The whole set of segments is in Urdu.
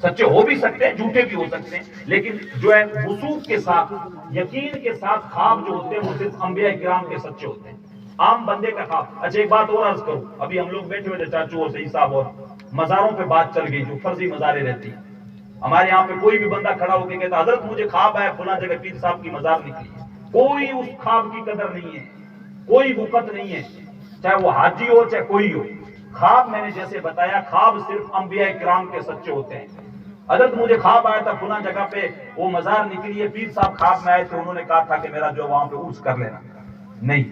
سچے ہو بھی سکتے ہیں، جھوٹے بھی ہو سکتے ہیں، لیکن جو ہے وثوق کے ساتھ، یقین کے ساتھ خواب جو ہوتے ہیں وہ صرف انبیاء کرام کے سچے ہوتے ہیں، عام بندے کا خواب۔ اچھا ایک بات اور عرض کروں، ابھی ہم لوگ بیٹھے ہوئے تھے چاچو اور صحیح صاحب، اور مزاروں پہ بات چل گئی جو فرضی مزاریں رہتی ہیں۔ ہمارے یہاں پہ کوئی بھی بندہ کھڑا ہو کے کہتا حضرت مجھے خواب آیا فلاں جگہ پیر صاحب کی مزار نکلی، کوئی اس خواب کی قدر نہیں ہے، کوئی وقت نہیں ہے، چاہے وہ حاجی ہو چاہے کوئی ہو۔ خواب میں نے جیسے بتایا، خواب صرف انبیاء کرام کے سچے ہوتے ہیں۔ حضرت مجھے خواب آیا تھا فلاں جگہ پہ وہ مزار نکلی ہے، پیر صاحب خواب میں آئے تھے، انہوں نے کہا تھا کہ میرا جو وہاں پہ عرس کر لینا، نہیں۔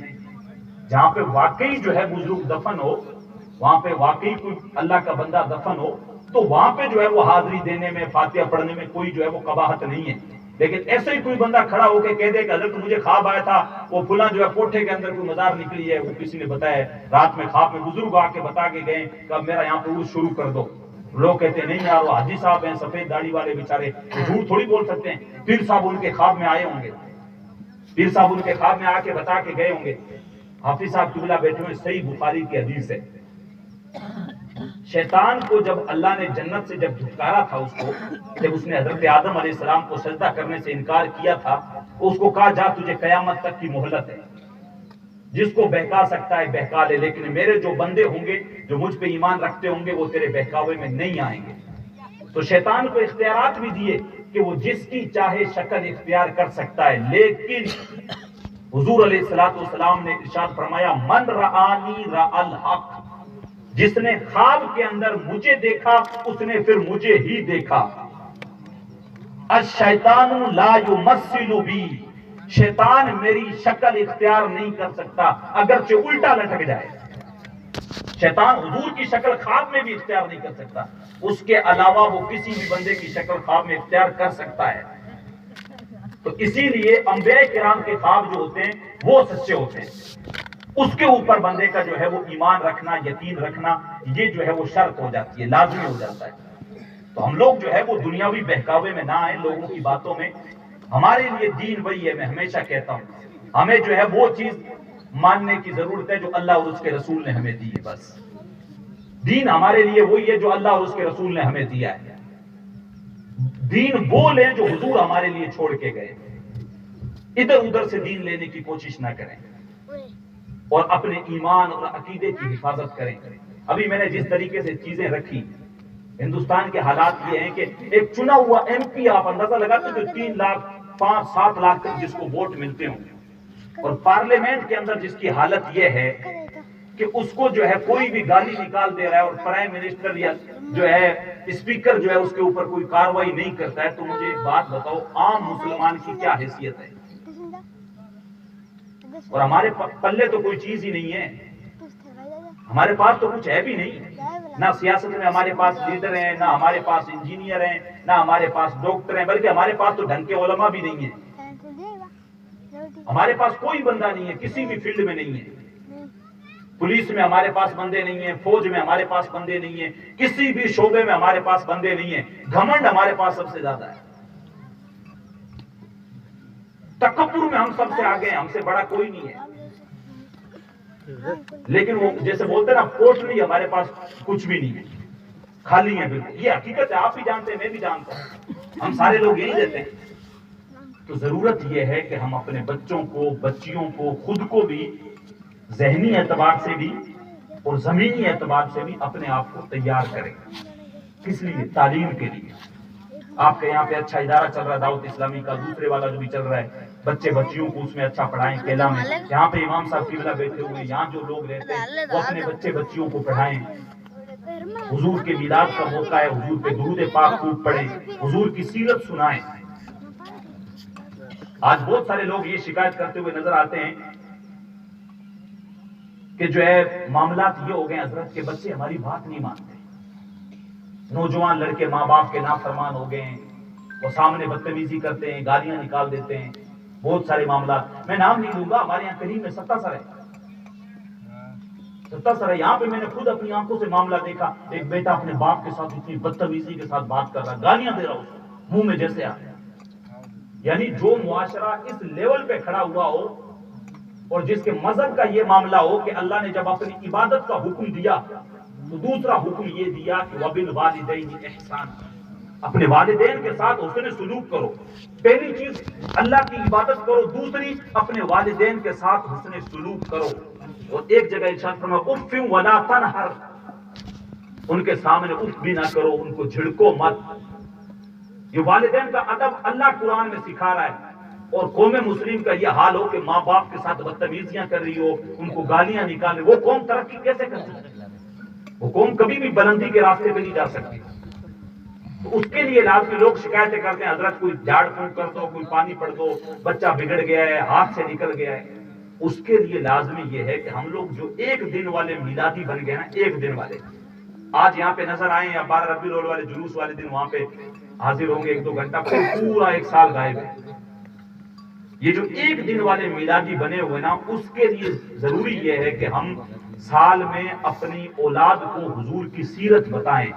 جہاں پہ واقعی جو ہے بزرگ دفن ہو، وہاں پہ واقعی کوئی اللہ کا بندہ دفن ہو، تو وہاں پہ جو ہے وہ حاضری دینے میں، فاتحہ پڑھنے میں کوئی جو ہے وہ قباحت نہیں ہے۔ لیکن ایسے ہی کوئی بندہ کھڑا ہو کے کہہ دے کہ حضرت مجھے خواب آیا تھا وہ فلاں جو ہے کوٹھے کے اندر کوئی مزار نکلی ہے، وہ کسی نے بتایا ہے، رات میں خواب میں بزرگ آ کے بتا کے گئے کہ اب میرا یہاں پہ عرس شروع کر دو۔ لوگ کہتے ہیں نہیں یار وہ حاجی صاحب ہیں سفید داڑھی والے بیچارے، جھوٹ تھوڑی بول سکتے ہیں، پیر صاحب ان کے خواب میں آئے ہوں گے، پیر صاحب ان کے خواب میں آ کے بتا کے گئے ہوں گے۔ حافظ صاحب قبلہ بیٹھے ہوئے، صحیح بخاری کی حدیث ہے، شیطان کو جب اللہ نے جنت سے جب دھتکارا تھا اس کو، جب اس نے حضرت آدم علیہ السلام کو سجدہ کرنے سے انکار کیا تھا، اس کو کہا جا تجھے قیامت تک کی مہلت ہے، جس کو بہکا سکتا ہے بہکا لے، لیکن میرے جو بندے ہوں گے جو مجھ پہ ایمان رکھتے ہوں گے وہ تیرے بہکاوے میں نہیں آئیں گے۔ تو شیطان کو اختیارات بھی دیے کہ وہ جس کی چاہے شکل اختیار کر سکتا ہے، لیکن حضور علیہ السلام نے ارشاد فرمایا من رآنی رأى الحق، جس نے خواب کے اندر مجھے دیکھا اس نے پھر مجھے ہی دیکھا۔ الشیطان لا یمثل بی، شیطان میری شکل اختیار نہیں کر سکتا اگرچہ الٹا لٹک جائے۔ شیطان حضور کی شکل خواب میں بھی اختیار نہیں کر سکتا، اس کے علاوہ وہ کسی بھی بندے کی شکل خواب میں اختیار کر سکتا ہے۔ تو اسی لیے انبیاء کرام کے خواب جو ہوتے ہیں وہ سچے ہوتے ہیں، اس کے اوپر بندے کا جو ہے وہ ایمان رکھنا، یقین رکھنا، یہ جو ہے وہ شرط ہو جاتی ہے، لازمی ہو جاتا ہے۔ تو ہم لوگ جو ہے وہ دنیاوی بہکاوے میں نہ آئیں، لوگوں کی باتوں میں۔ ہمارے لیے دین وہی ہے، میں ہمیشہ کہتا ہوں ہمیں جو ہے وہ چیز ماننے کی ضرورت ہے جو اللہ اور اس کے رسول نے ہمیں دی ہے، بس دین ہمارے لیے وہی ہے جو اللہ اور اس کے رسول نے ہمیں دیا ہے۔ دین وہ لیں جو حضور ہمارے لیے چھوڑ کے گئے، ادھر ادھر سے دین لینے کی کوشش نہ کریں، اور اپنے ایمان اور عقیدے کی حفاظت کریں۔ ابھی میں نے جس طریقے سے چیزیں رکھی، ہندوستان کے حالات یہ ہیں کہ ایک چنا ہوا ایم پی، آپ اندازہ لگاتے جو 3 لاکھ 5-7 لاکھ تک جس کو ووٹ ملتے ہوں، اور پارلیمنٹ کے اندر جس کی حالت یہ ہے کہ اس کو جو ہے کوئی بھی گالی نکال دے رہا ہے، اور پرائم منسٹر یا جو ہے اسپیکر جو ہے اس کے اوپر کوئی کاروائی نہیں کرتا ہے، تو مجھے ایک بات بتاؤ عام مسلمان کی کیا حیثیت ہے؟ اور ہمارے پلے تو کوئی چیز ہی نہیں ہے، ہمارے پاس تو کچھ ہے بھی نہیں، نہ سیاست میں ہمارے پاس لیڈر ہیں، نہ ہمارے پاس انجینئر ہیں، نہ ہمارے پاس ڈاکٹر ہیں، بلکہ ہمارے پاس تو ڈھنگ کے علماء بھی نہیں ہیں، ہمارے پاس کوئی بندہ نہیں ہے، کسی بھی فیلڈ میں نہیں ہے، پولیس میں ہمارے پاس بندے نہیں ہیں، فوج میں ہمارے پاس بندے نہیں ہیں، کسی بھی شعبے میں ہمارے پاس بندے نہیں ہیں، گھمنڈ ہمارے پاس سب سے زیادہ ہے، تکبر میں ہم سب سے آگے ہیں، ہم سے بڑا کوئی نہیں ہے، لیکن وہ جیسے بولتے ہیں نا پوٹلی، ہمارے پاس کچھ بھی نہیں ہے، خالی ہے بالکل، یہ حقیقت ہے، آپ بھی جانتے ہیں میں بھی جانتا ہوں، ہم سارے لوگ یہی رہتے ہیں۔ تو ضرورت یہ ہے کہ ہم اپنے بچوں کو، بچیوں کو، خود کو بھی ذہنی اعتبار سے بھی اور زمینی اعتبار سے بھی اپنے آپ کو تیار کریں، کس لیے؟ تعلیم کے لیے۔ آپ کے یہاں پہ اچھا ادارہ چل رہا ہے دعوت اسلامی کا، دوسرے والا جو بھی چل رہا ہے، بچے بچیوں کو اس میں اچھا پڑھائیں، کیلا میں یہاں پہ امام صاحب قبلہ بیٹھے ہوئے، یہاں جو لوگ رہتے ہیں وہ اپنے بچے بچیوں کو پڑھائیں، حضور کے میلاد کا موقع ہے، حضور پہ درود پاک خوب پڑھیں، حضور کی سیرت سنائیں۔ آج بہت سارے لوگ یہ شکایت کرتے ہوئے نظر آتے ہیں کہ جو ہے معاملات یہ ہو گئے حضرت کے بچے ہماری بات نہیں مانتے، نوجوان لڑکے ماں باپ کے نافرمان ہو گئے ہیں، وہ سامنے بدتمیزی کرتے ہیں، گالیاں نکال دیتے ہیں، بہت سارے معاملات، میں نام نہیں لوں گا، ہمارے یہاں کریم میں 7 سر ہے، 7 سر ہے، یہاں پہ میں نے خود اپنی آنکھوں سے معاملہ دیکھا، ایک بیٹا اپنے باپ کے ساتھ اتنی بدتمیزی کے ساتھ بات کر رہا، گالیاں دے رہا اس کو منہ میں جیسے آ، یعنی جو معاشرہ اس لیول پہ کھڑا ہوا ہو اور جس کے مذہب کا یہ معاملہ ہو کہ اللہ نے جب اپنی عبادت کا حکم دیا تو دوسرا حکم یہ دیا کہ وَبِالْوَالِدَيْنِ إِحْسَانًا، اپنے والدین کے ساتھ حسن سلوک کرو. پہلی چیز اللہ کی عبادت کرو، دوسری اپنے والدین کے ساتھ حسن سلوک کرو. اور ایک جگہ ارشاد فرمایا اف ولا تنہر، ان کے سامنے اف بھی نہ کرو، ان کو جھڑکو مت. یہ والدین کا ادب اللہ قرآن میں سکھا رہا ہے. اور قوم مسلم کا یہ حال ہو کہ ماں باپ کے ساتھ بدتمیزیاں کر رہی ہو، ان کو گالیاں نکال رہی، وہ قوم ترقی کیسے کر سکتی؟ وہ قوم کبھی بھی بلندی کے راستے پہ نہیں جا سکتی. تو اس کے لیے لازمی لوگ شکایتیں کرتے ہیں، حضرت کوئی جھاڑ پھونک کر دو، کوئی پانی پڑ دو، بچہ بگڑ گیا ہے، ہاتھ سے نکل گیا ہے. اس کے لیے لازمی یہ ہے کہ ہم لوگ جو ایک دن والے میلادی بن گئے نا، ایک دن والے آج یہاں پہ نظر آئے یا 12 ربیع الاول والے جلوس والے دن وہاں پہ حاضر ہوں گے 1-2 گھنٹہ، پورا ایک سال غائب ہے. یہ جو ایک دن والے میلادی بنے ہوئے نا، اس کے لیے ضروری یہ ہے کہ ہم سال میں اپنی اولاد کو حضور کی سیرت بتائیں.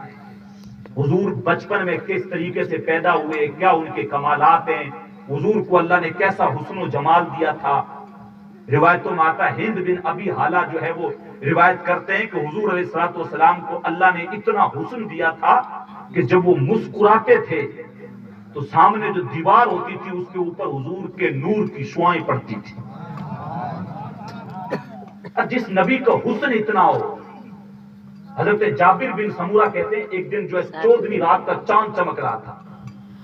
حضور بچپن میں کس طریقے سے پیدا ہوئے، کیا ان کے کمالات ہیں، حضور کو اللہ نے کیسا حسن و جمال دیا تھا. روایتوں میں آتا ہے، ہند بن ابی حالہ جو ہے وہ روایت کرتے ہیں کہ حضور علیہ الصلوۃ والسلام کو اللہ نے اتنا حسن دیا تھا کہ جب وہ مسکراتے تھے تو سامنے جو دیوار ہوتی تھی اس کے اوپر حضور کے نور کی شعائیں پڑتی تھی. جس نبی کا حسن اتنا ہو. حضرت جابر بن سمورہ کہتے ہیں ایک دن جو ہے 14ویں رات کا چاند چمک رہا تھا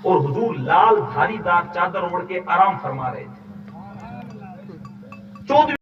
اور حضور لال دھاری دار چادر اوڑھ کے آرام فرما رہے تھے. 14